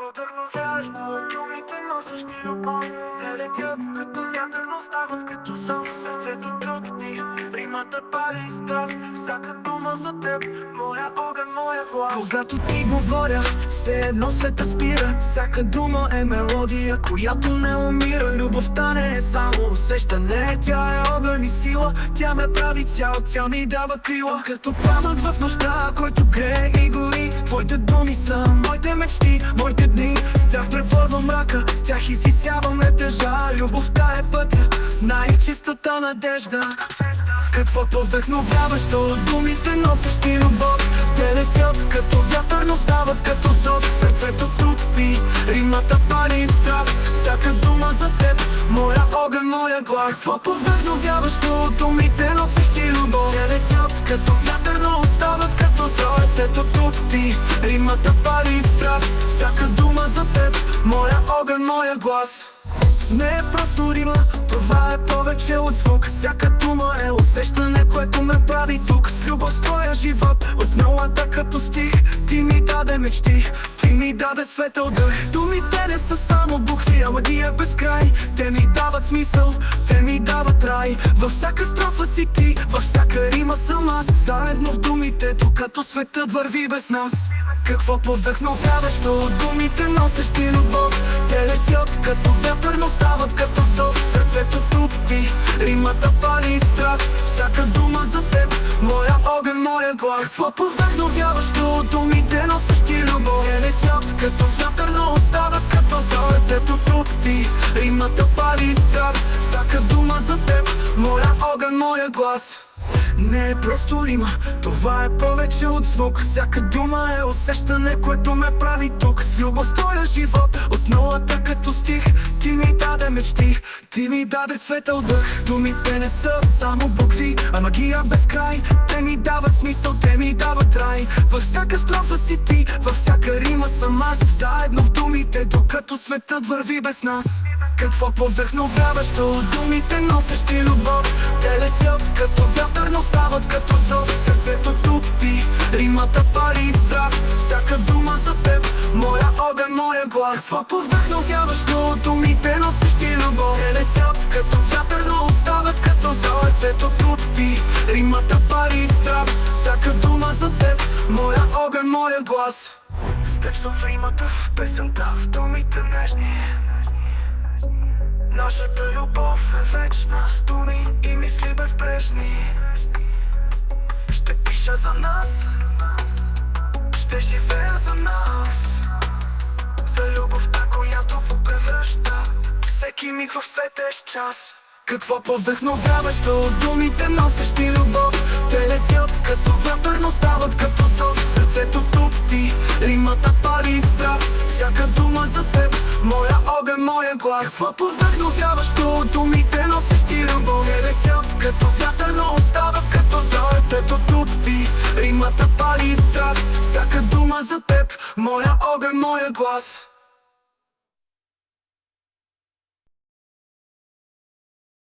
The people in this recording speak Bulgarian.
Вдъхновящо от думите, носещи любов. Те летят като вятър, но стават като зов. Сърцето тупти, римата пали страст. Всяка дума за теб, моя огън, моя глас. Когато ти говоря, все едно света спира. Всяка дума е мелодия, която не умира. Любовта не е само усещане, тя е огън и сила. Тя ме прави цял, тя ми дава крила. Като пламък в нощта, който грее и гори. Твоите думи са моите мечти, моите дни. С тях преборвам мрака, с тях изисявам летежа. Любовта е пътя, най-чистата надежда. Каквото вдъхновяващо от думите, носещи любов. Те летят като вятър, но стават като зов. Сърцето тупти, римата пали страст. Всяка дума за теб, моя огън, моя глас. Каквото вдъхновяващо от думите, носещи любов. Те летят като вятър, но остават като зов. Сърцето тупти, римата пали страст. Всяка дума за теб, моя огън, моя глас. Не е просто рима, това е повече от звук. Всяка дума е усещане, което ме прави тук. С любов с твоя живот, от нулата като стих. Ти ми даде мечти, ти ми даде светъл дъх. Думите не са само букви, а магия без край. Те ми дават смисъл, те ми дават рай. Във всяка строфа си ти, във всяка рима съм аз. Заедно в думите, докато светът върви без нас. Каквото вдъхновяващо от думите, носещи любов. Те летят като вятър, но стават като зов. Сърцето тупти, римата пали страст. Всяка дума за теб, моя огън, моя глас. Каквото вдъхновяващо от думите, носещи любов. Те летят като вятър, но остават като зов. Сърцето тупти, римата пали страст. Всяка дума за теб, моя огън, моя глас. Не е просто рима, това е повече от звук. Всяка дума е усещане, което ме прави тук. С любов твоя живот, от нулата като стих. Ти ми даде мечти, ти ми даде светъл дъх. Думите не са само букви, а магия без край. Те ми дават смисъл, те ми дават рай. Във всяка строфа си ти, във всяка рима съм аз. Заедно в думите, докато светът върви без нас. Какво повдъхновяващо от думите, носещи любов. Те летят като вятър, но стават като зов. Сърцето тупти, римата пали страст. Всяка дума за теб, моя огън, моя глас. Какво повдъхновяващо от думите, носещи любов. Те летят като вятър, но остават като зов. Сърцето тупти, римата пали страст. Всяка дума за теб, моя огън, моя глас. С теб съм в римата, в песента, в думите нежни. Нашата любов е вечна, с думи и мисли безбрежни. Ще пиша за нас, ще живея за нас. За любовта, която превръща всеки миг в светещ час. Какво повдъхновяващо от думите, носещи любов. Те летят като вятър, но стават като зов. Сърцето тупти, римата пали страст. Всяка дума за теб, моя огън, моя глас. Какво повдъхновяващо от думите, носещи любов. Те летят като вятър, но остават като зов. Сърцето тупти, римата пали страст.